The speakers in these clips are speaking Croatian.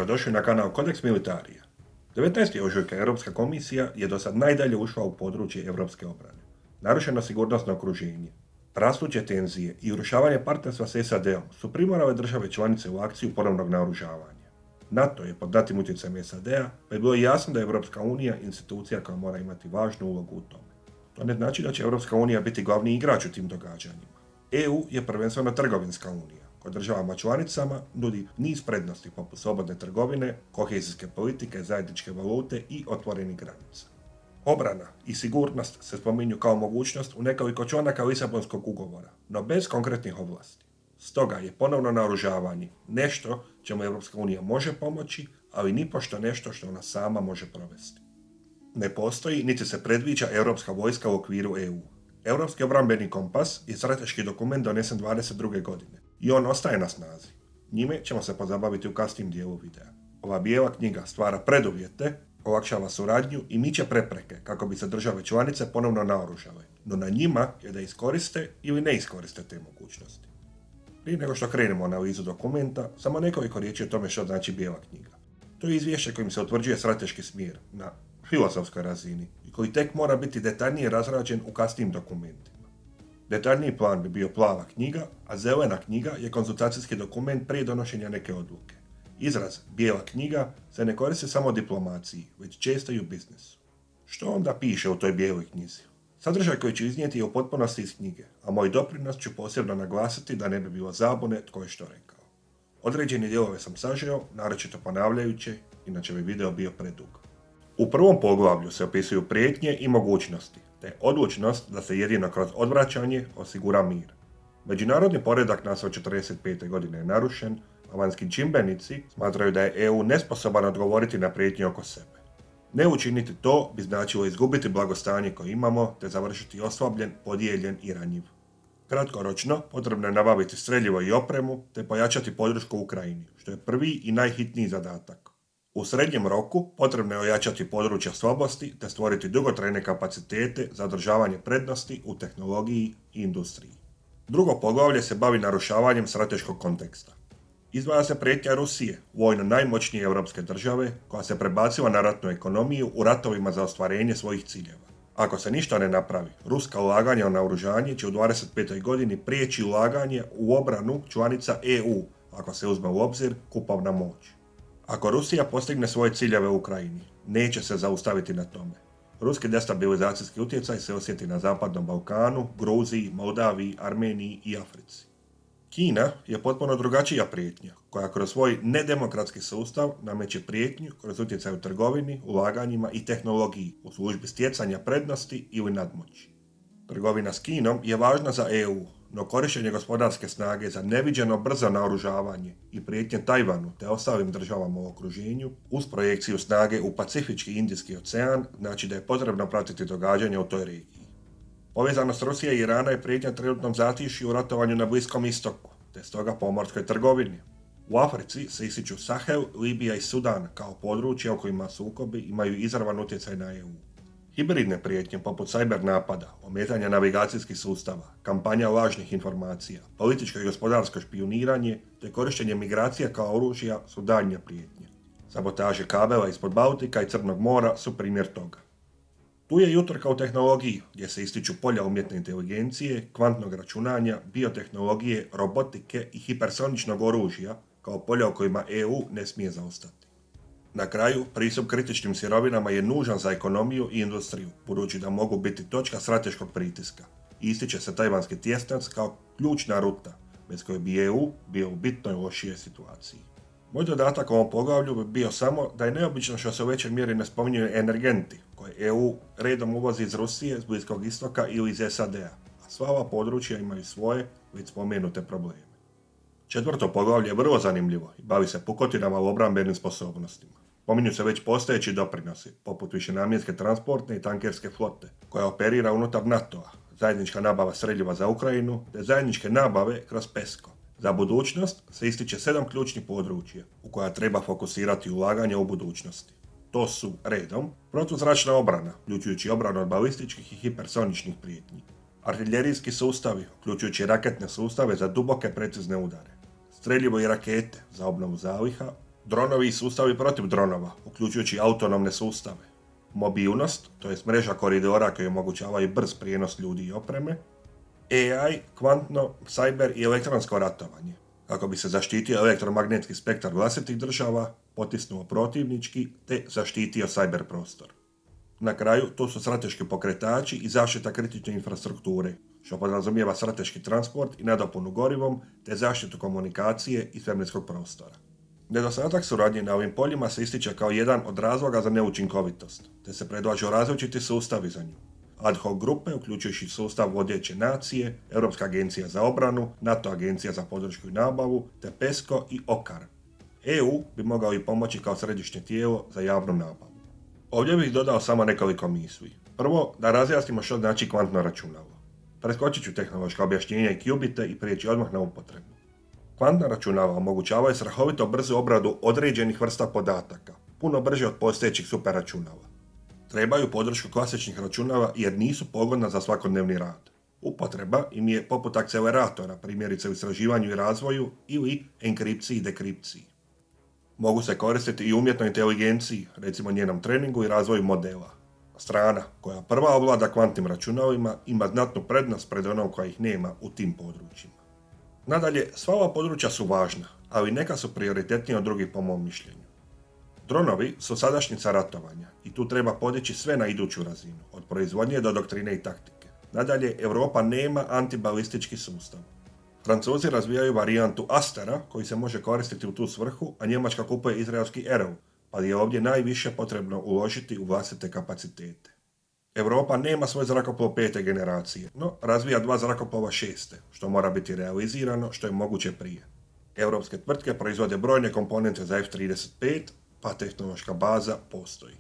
dobrodošli na kanal Kodeks Militarija. 19. ožujka Europska komisija je do sad najdalje ušla u područje europske obrane. Narušeno sigurnosno okruženje, rastuće tenzije i urušavanje partnerstva s SAD-om su primorale države članice u akciju ponovnog naoružavanja. NATO je pod datim utjecajem SAD-a, pa je bilo jasno da je Europska unija institucija koja mora imati važnu ulogu u tome. To ne znači da će Europska unija biti glavni igrač u tim događanjima. EU je prvenstveno trgovinska unija, koja državama članicama nudi niz prednosti poput slobodne trgovine, kohezijske politike, zajedničke valute i otvorenih granica. Obrana i sigurnost se spominju kao mogućnost u nekoliko članaka Lisabonskog ugovora, no bez konkretnih ovlasti. Stoga je ponovno naoružavanje nešto čemu Europska unija može pomoći, ali nipošto nešto što ona sama može provesti. Ne postoji niti se predviđa europska vojska u okviru EU. Europski obrambeni kompas je strateški dokument donesen 22. godine i on ostaje na snazi. Njime ćemo se pozabaviti u kasnijem dijelu videa. Ova bijela knjiga stvara preduvjete, olakšava suradnju i miče prepreke kako bi se države članice ponovno naoružale, no na njima je da iskoriste ili ne iskoriste te mogućnosti. Prije nego što krenemo u analizu dokumenta, samo nekoliko riječi o tome što znači bijela knjiga. To je izvješće kojim se utvrđuje strateški smjer na filozofskoj razini i koji tek mora biti detaljnije razrađen u kasnijim dokumentima. Detaljniji plan bi bio plava knjiga, a zelena knjiga je konzultacijski dokument prije donošenja neke odluke. Izraz bijela knjiga se ne koristi samo u diplomaciji, već često i u biznisu. Što onda piše u toj bijeloj knjizi? Sadržaj koji ću iznijeti je u potpunosti iz knjige, a moj doprinos ću posebno naglasiti da ne bi bilo zabune tko je što rekao. Određene dijelove sam sažeo, naročito ponavljajuće, inače bi video bio predug. U prvom poglavlju se opisuju prijetnje i mogućnosti, te odlučnost da se jedino kroz odvraćanje osigura mir. Međunarodni poredak nas od 1945. godine je narušen, a vanjski čimbenici smatraju da je EU nesposoban odgovoriti na prijetnje oko sebe. Ne učiniti to bi značilo izgubiti blagostanje koje imamo, te završiti oslabljen, podijeljen i ranjiv. Kratkoročno, potrebno je nabaviti streljivo i opremu, te pojačati podršku Ukrajini, što je prvi i najhitniji zadatak. U srednjem roku potrebno je ojačati područja slabosti te stvoriti dugotrajne kapacitete za održavanje prednosti u tehnologiji i industriji. Drugo poglavlje se bavi narušavanjem strateškog konteksta. Izdvaja se prijetnja Rusije, vojno najmoćnije europske države, koja se prebacila na ratnu ekonomiju u ratovima za ostvarenje svojih ciljeva. Ako se ništa ne napravi, ruska ulaganja u naoružanje će u 25. godini prijeći ulaganje u obranu članica EU, ako se uzme u obzir kupovna moć. Ako Rusija postigne svoje ciljeve u Ukrajini, neće se zaustaviti na tome. Ruski destabilizacijski utjecaj se osjeti na Zapadnom Balkanu, Gruziji, Moldaviji, Armeniji i Africi. Kina je potpuno drugačija prijetnja, koja kroz svoj nedemokratski sustav nameće prijetnju kroz utjecaj u trgovini, ulaganjima i tehnologiji u službi stjecanja prednosti ili nadmoći. Trgovina s Kinom je važna za EU, no korištenje gospodarske snage za neviđeno brzo naoružavanje i prijetnje Tajvanu te ostalim državama u okruženju uz projekciju snage u Pacifički i Indijski ocean znači da je potrebno pratiti događanja u toj regiji. Povezanost Rusije i Irana je prijetnja trenutnom zatišju u ratovanju na Bliskom istoku, te stoga pomorskoj trgovini. U Africi se ističu Sahel, Libija i Sudan kao područja u kojima sukobi imaju izravan utjecaj na EU. Hibridne prijetnje poput cyber napada, ometanja navigacijskih sustava, kampanja lažnih informacija, političko i gospodarsko špijuniranje te korištenje migracija kao oružja su daljnje prijetnje. Sabotaže kabela ispod Baltika i Crnog mora su primjer toga. Tu je i utrka u tehnologiji, gdje se ističu polja umjetne inteligencije, kvantnog računanja, biotehnologije, robotike i hipersoničnog oružja kao polja u kojima EU ne smije zaostati. Na kraju, pristup kritičnim sirovinama je nužan za ekonomiju i industriju, budući da mogu biti točka strateškog pritiska. Ističe se tajvanski tjesnac kao ključna ruta, bez koje bi EU bio u bitno lošijoj situaciji. Moj dodatak ovom poglavlju bi bio samo da je neobično što se u većoj mjeri ne spominju energenti, koje EU redom uvozi iz Rusije, s Bliskog istoka ili iz SAD-a, a sva ova područja imaju svoje, već spomenute probleme. Četvrto poglavlje je vrlo zanimljivo i bavi se pukotinama u obrambenim sposobnostima. Pominju se već postojeći doprinosi, poput višenamjenske transportne i tankerske flote, koja operira unutar NATO-a, zajednička nabava streljiva za Ukrajinu, te zajedničke nabave kroz PESCO. Za budućnost se ističe 7 ključnih područja u koja treba fokusirati ulaganje u budućnosti. To su redom protuzračna obrana, uključujući obranu od balističkih i hipersoničnih prijetnji, artiljerijski sustavi, uključujući raketne sustave za duboke precizne udare, streljivo i rakete za obnovu zaliha, Dronovi i sustavi protiv dronova, uključujući autonomne sustave. Mobilnost, to jest mreža koridora koji omogućavaju brz prijenos ljudi i opreme. AI, kvantno, cyber i elektronsko ratovanje, kako bi se zaštitio elektromagnetski spektar vlastitih država, potisnuo protivnički te zaštitio cyber prostor. Na kraju, tu su strateški pokretači i zaštita kritične infrastrukture, što podrazumijeva strateški transport i nadopunu gorivom, te zaštitu komunikacije i svemirskog prostora. Nedostatak suradnje na ovim poljima se ističe kao jedan od razloga za neučinkovitost, te se predlažu različiti sustavi za nju. Ad hoc grupe, uključujući sustav vodeće nacije, Europska agencija za obranu, NATO agencija za podršku i nabavu, te PESCO i OCCAR. EU bi mogao i pomoći kao središnje tijelo za javnu nabavu. Ovdje bih dodao samo nekoliko misli. Prvo, da razjasnimo što znači kvantno računalo. Preskočit ću tehnološka objašnjenja i qubite i prijeći odmah na upotrebu. Kvantna računala omogućavaju strahovito brzu obradu određenih vrsta podataka, puno brže od postojećih superračunala. Trebaju podršku klasičnih računala jer nisu pogodna za svakodnevni rad. Upotreba im je poput akceleratora, primjerice u istraživanju i razvoju ili enkripciji i dekripciji. Mogu se koristiti i u umjetnoj inteligenciji, recimo njenom treningu i razvoju modela. Strana koja prva ovlada kvantnim računalima ima znatnu prednost pred onom koja ih nema u tim područjima. Nadalje, sva ova područja su važna, ali neka su prioritetnija od drugih po mom mišljenju. Dronovi su sadašnjica ratovanja i tu treba podići sve na iduću razinu, od proizvodnje do doktrine i taktike. Nadalje, Europa nema antibalistički sustav. Francuzi razvijaju varijantu Astera koji se može koristiti u tu svrhu, a Njemačka kupuje izraelski Arrow, pa je ovdje najviše potrebno uložiti u vlastite kapacitete. Europa nema svoj zrakoplov 5. generacije, no razvija 2 zrakoplova 6. što mora biti realizirano što je moguće prije. Europske tvrtke proizvode brojne komponente za F-35, pa tehnološka baza postoji.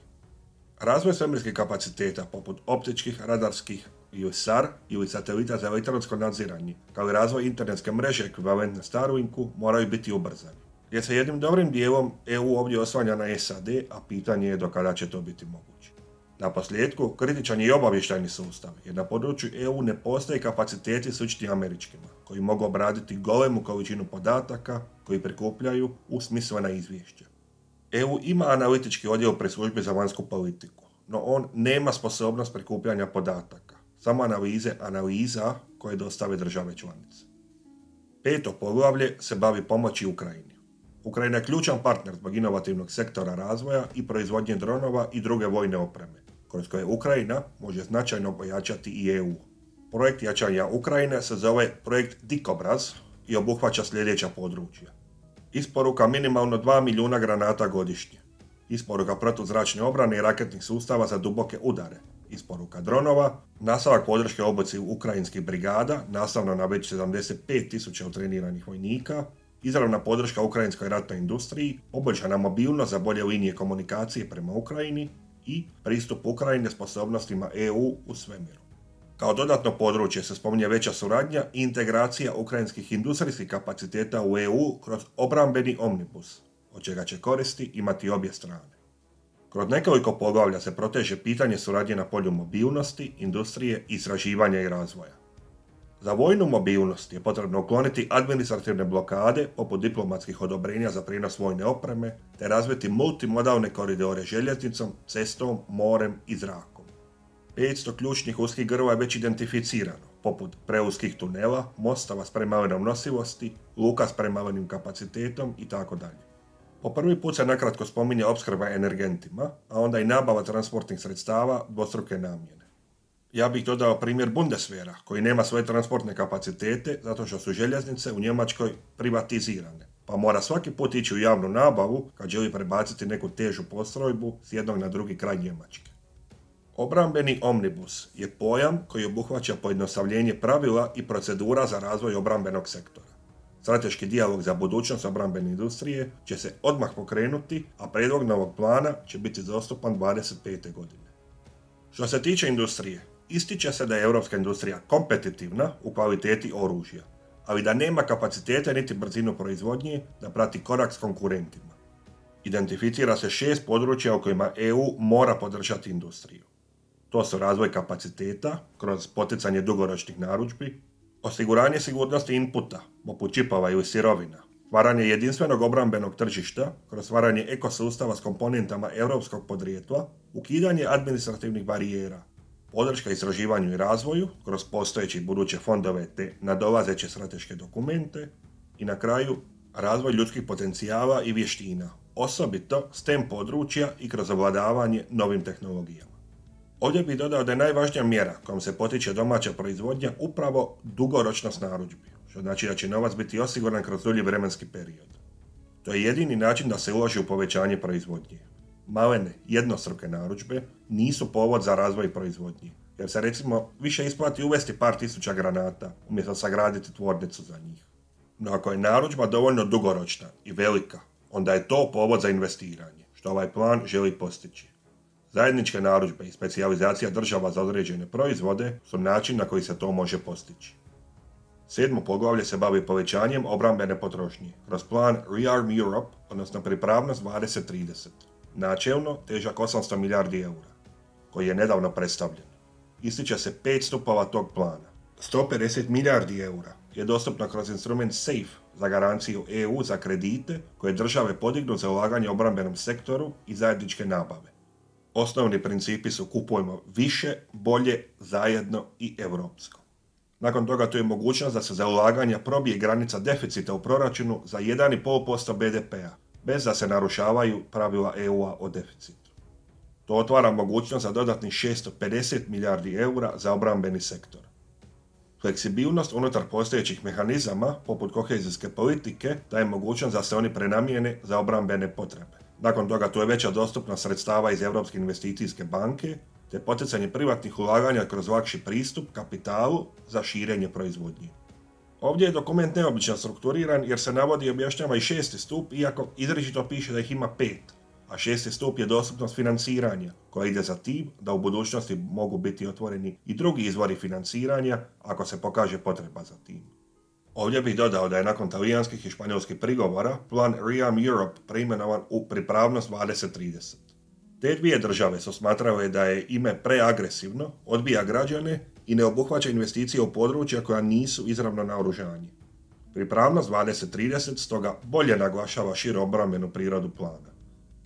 Razvoj svemirskih kapaciteta poput optičkih, radarskih ili SAR ili satelita za elektronsko nadziranje, kao i razvoj internetske mreže ekvivalentne Starlinku moraju biti ubrzani. Jer se jednim dobrim dijelom EU ovdje oslanja na SAD, a pitanje je do kada će to biti moguće. Na posljedku, kritičan je i obavještajni sustav, jer na području EU ne postoje kapaciteti slični američkima, koji mogu obraditi golemu količinu podataka koji prikupljaju u smislena izvješća. EU ima analitički odjel pri službi za vanjsku politiku, no on nema sposobnost prikupljanja podataka, samo analiza koje dostave države članice. 5. poglavlje se bavi pomoći Ukrajini. Ukrajina je ključan partner zbog inovativnog sektora razvoja i proizvodnje dronova i druge vojne opreme, kroz koje Ukrajina može značajno pojačati i EU. Projekt jačanja Ukrajine se zove projekt Dikobraz i obuhvaća sljedeća područja. Isporuka minimalno 2 milijuna granata godišnje. Isporuka protuzračne obrane i raketnih sustava za duboke udare. Isporuka dronova, nastavak podrške obuci ukrajinskih brigada, nastavno na već 75.000 utreniranih vojnika, izravna podrška ukrajinskoj ratnoj industriji, poboljšana mobilnost za bolje linije komunikacije prema Ukrajini i pristup Ukrajine sposobnostima EU u svemiru. Kao dodatno područje se spominje veća suradnja i integracija ukrajinskih industrijskih kapaciteta u EU kroz obrambeni omnibus, od čega će koristi imati obje strane. Kroz nekoliko poglavlja se proteže pitanje suradnje na polju mobilnosti, industrije, istraživanja i razvoja. Za vojnu mobilnost je potrebno ukloniti administrativne blokade poput diplomatskih odobrenja za prijenos vojne opreme te razviti multimodalne koridore željeznicom, cestom, morem i zrakom. 500 ključnih uskih grla je već identificirano, poput preuskih tunela, mostova s premalenom nosivosti, luka s premalenim kapacitetom itd. Po prvi put se nakratko spominje opskrba energentima, a onda i nabava transportnih sredstava dvostruke namjene. Ja bih dodao primjer Bundeswehra, koji nema svoje transportne kapacitete zato što su željeznice u Njemačkoj privatizirane, pa mora svaki put ići u javnu nabavu kad želi prebaciti neku težu postrojbu s jednog na drugi kraj Njemačke. Obrambeni omnibus je pojam koji obuhvaća pojednostavljenje pravila i procedura za razvoj obrambenog sektora. Strateški dijalog za budućnost obrambene industrije će se odmah pokrenuti, a prijedlog novog plana će biti dostupan 2025. godine. Što se tiče industrije, ističe se da je europska industrija kompetitivna u kvaliteti oružja, ali da nema kapacitete niti brzinu proizvodnje da prati korak s konkurentima. Identificira se 6 područja u kojima EU mora podržati industriju. To su razvoj kapaciteta kroz poticanje dugoročnih narudžbi, osiguranje sigurnosti inputa, poput čipova ili sirovina, stvaranje jedinstvenog obrambenog tržišta kroz stvaranje ekosustava s komponentama europskog podrijetla, ukidanje administrativnih barijera, podrška istraživanju i razvoju kroz postojeće i buduće fondove te nadolazeće strateške dokumente i na kraju razvoj ljudskih potencijala i vještina, osobito STEM područja i kroz ovladavanje novim tehnologijama. Ovdje bih dodao da je najvažnija mjera kojom se potiče domaća proizvodnja upravo dugoročnost narudžbi, što znači da će novac biti osiguran kroz dulji vremenski period. To je jedini način da se uloži u povećanje proizvodnje. Malene, jednostruke narudžbe nisu povod za razvoj proizvodnje, jer se recimo više isplati uvesti par tisuća granata umjesto sagraditi tvornicu za njih. No ako je narudžba dovoljno dugoročna i velika, onda je to povod za investiranje, što ovaj plan želi postići. Zajedničke narudžbe i specijalizacija država za određene proizvode su način na koji se to može postići. 7. poglavlje se bavi povećanjem obrambene potrošnje kroz plan Rearm Europe, odnosno pripravnost 2030. Načelno težak 800 milijardi eura, koji je nedavno predstavljen. Ističe se 5 stupova tog plana. 150 milijardi eura je dostupno kroz instrument SAFE za garanciju EU za kredite koje države podignu za ulaganje u obrambenom sektoru i zajedničke nabave. Osnovni principi su kupujemo više, bolje, zajedno i europsko. Nakon toga tu je mogućnost da se za ulaganja probije granica deficita u proračunu za 1,5% BDP-a, bez da se narušavaju pravila EU-a o deficitu. To otvara mogućnost za dodatnih 650 milijardi eura za obrambeni sektor. Fleksibilnost unutar postojećih mehanizama, poput kohezijske politike, daje mogućnost da se oni prenamijene za obrambene potrebe. Nakon toga tu je veća dostupnost sredstava iz Europske investicijske banke, te poticanje privatnih ulaganja kroz lakši pristup kapitalu za širenje proizvodnje. Ovdje je dokument neobično strukturiran jer se navodi i objašnjava i 6. stup, iako izričito piše da ih ima 5, a 6. stup je dostupnost financiranja, koja ide za tim da u budućnosti mogu biti otvoreni i drugi izvori financiranja ako se pokaže potreba za tim. Ovdje bih dodao da je nakon talijanskih i španjolskih prigovora plan Rearm Europe preimenovan u pripravnost 2030. Te dvije države su smatrale da je ime preagresivno, odbija građane i ne obuhvaća investicije u područja koja nisu izravno naoružanje. Pripravnost 2030 stoga bolje naglašava širu obrambenu prirodu plana.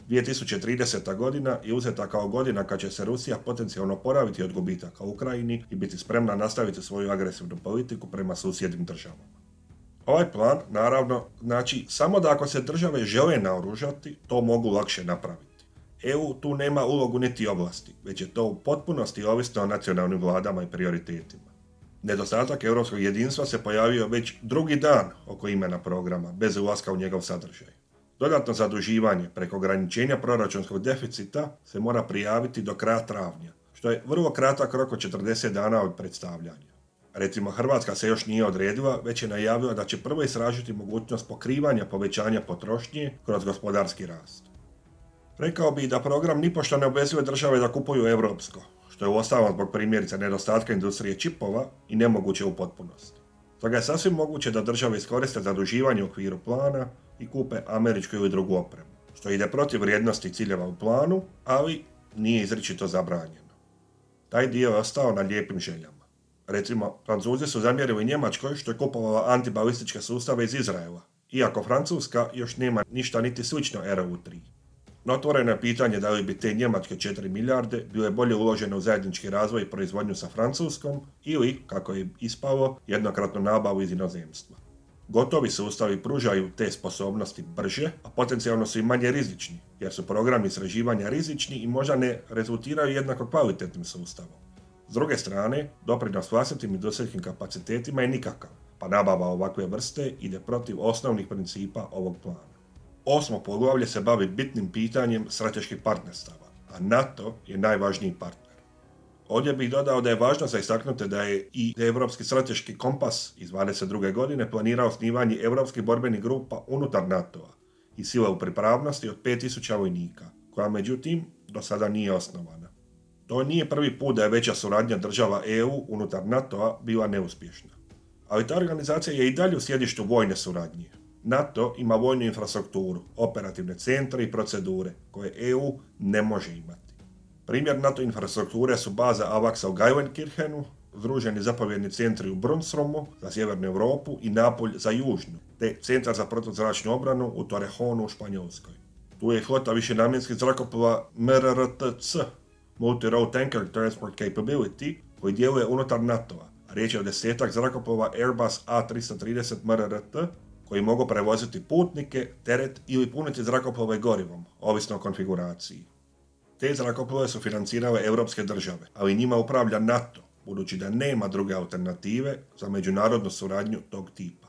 2030. godina je uzeta kao godina kad će se Rusija potencijalno oporaviti od gubitaka u Ukrajini i biti spremna nastaviti svoju agresivnu politiku prema susjednim državama. Ovaj plan, naravno, znači samo da ako se države žele naoružati, to mogu lakše napraviti. EU tu nema ulogu niti ovlasti, već je to u potpunosti ovisno o nacionalnim vladama i prioritetima. Nedostatak europskog jedinstva se pojavio već drugi dan oko imena programa, bez ulaska u njegov sadržaj. Dodatno zaduživanje preko ograničenja proračunskog deficita se mora prijaviti do kraja travnja, što je vrlo kratak rok od 40 dana od predstavljanja. Recimo, Hrvatska se još nije odredila, već je najavila da će prvo istražiti mogućnost pokrivanja povećanja potrošnje kroz gospodarski rast. Rekao bih da program nipošto ne obvezuje države da kupuju europsko, što je uostalom zbog primjerice nedostatka industrije čipova i nemoguće u potpunosti. Stoga je sasvim moguće da države iskoriste zaduživanje u okviru plana i kupe američku ili drugu opremu, što ide protiv vrijednosti i ciljeva u planu, ali nije izričito zabranjeno. Taj dio je ostao na lijepim željama. Recimo, Francuzi su zamjerili Njemačkoj što je kupovala antibalističke sustave iz Izraela, iako Francuska još nema ništa niti slično RU-3. No otvoreno je pitanje da li bi te njemačke 4 milijarde bile bolje uložene u zajednički razvoj i proizvodnju sa Francuskom ili, kako je ispalo, jednokratnu nabavu iz inozemstva. Gotovi sustavi pružaju te sposobnosti brže, a potencijalno su i manje rizični, jer su programi istraživanja rizični i možda ne rezultiraju jednako kvalitetnim sustavom. S druge strane, doprinos vlastitim industrijskim kapacitetima je nikakav, pa nabava ovakve vrste ide protiv osnovnih principa ovog plana. 8. poglavlje se bavi bitnim pitanjem strateških partnerstava, a NATO je najvažniji partner. Ovdje bih dodao da je važno za istaknuti da je i Europski strateški kompas iz 2022. godine planirao osnivanje europskih borbenih grupa unutar NATO-a i sile u pripravnosti od 5000 vojnika, koja međutim do sada nije osnovana. To nije prvi put da je veća suradnja država EU unutar NATO-a bila neuspješna. Ali ta organizacija je i dalje u sjedištu vojne suradnje. NATO ima vojnu infrastrukturu, operativne centre i procedure koje EU ne može imati. Primjer NATO infrastrukture su baza AWACS-a u Geilenkirchenu, združeni zapovjedni centri u Brunstromu za sjevernu Europu i Napulj za južnu, te centar za protuzračnu obranu u Torrejonu u Španjolskoj. Tu je flota višenamjenskih zrakoplova MRRTC, Multi-Road Tanker Transport Capability, koji djeluje unutar NATO-a. Riječ je o 10 zrakoplova Airbus A330 MRRT, koji mogu prevoziti putnike, teret ili puniti zrakoplove gorivom, ovisno o konfiguraciji. Te zrakoplove su financirale europske države, ali njima upravlja NATO, budući da nema druge alternative za međunarodnu suradnju tog tipa.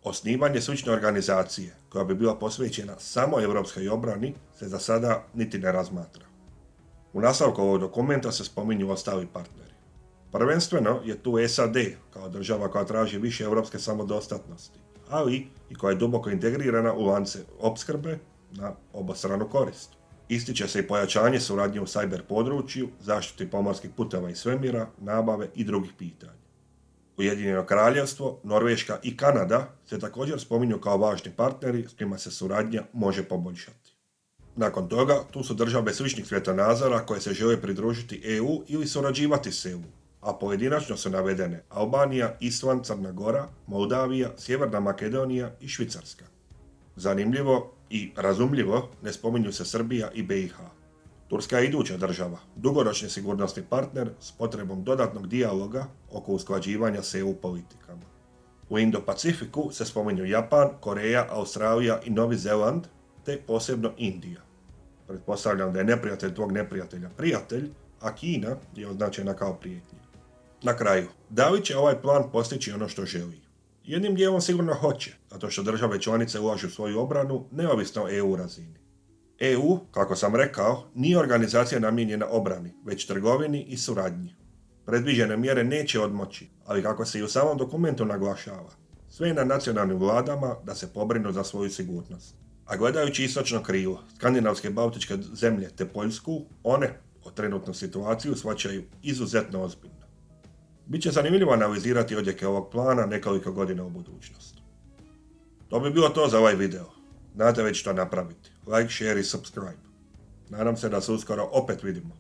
Osnivanje slične organizacije, koja bi bila posvećena samo europskoj obrani, se za sada niti ne razmatra. U nastavku ovog dokumenta se spominju ostali partneri. Prvenstveno je tu SAD, kao država koja traži više europske samodostatnosti, ali i koja je duboko integrirana u lance opskrbe na obostranu korist. Ističe se i pojačanje suradnje u cyber području, zaštiti pomorskih puteva i svemira, nabave i drugih pitanja. Ujedinjeno Kraljevstvo, Norveška i Kanada se također spominju kao važni partneri s kojima se suradnja može poboljšati. Nakon toga, tu su države sličnih svjetonazora koje se žele pridružiti EU ili surađivati s EU, a pojedinačno su navedene Albanija, Island, Crna Gora, Moldavija, Sjeverna Makedonija i Švicarska. Zanimljivo i razumljivo ne spominju se Srbija i BiH. Turska je iduća država, dugoročni sigurnosni partner s potrebom dodatnog dijaloga oko usklađivanja s EU politikama. U Indo-Pacifiku se spominju Japan, Koreja, Australija i Novi Zeland, te posebno Indija. Pretpostavljam da je neprijatelj tvog neprijatelja prijatelj, a Kina je označena kao prijetnja. Na kraju, da li će ovaj plan postići ono što želi? Jednim dijelom sigurno hoće, zato što države članice ulažu svoju obranu neovisno o EU razini. EU, kako sam rekao, nije organizacija namijenjena obrani, već trgovini i suradnji. Predviđene mjere neće odmoći, ali kako se i u samom dokumentu naglašava, sve je na nacionalnim vladama da se pobrinu za svoju sigurnost. A gledajući istočno krilo, skandinavske baltičke zemlje te Poljsku, one o trenutnu situaciju shvaćaju izuzetno ozbiljno. Biće zanimljivo analizirati odjeke ovog plana nekoliko godina u budućnost. To bi bilo to za ovaj video. Znate već što napraviti. Like, share i subscribe. Nadam se da se uskoro opet vidimo.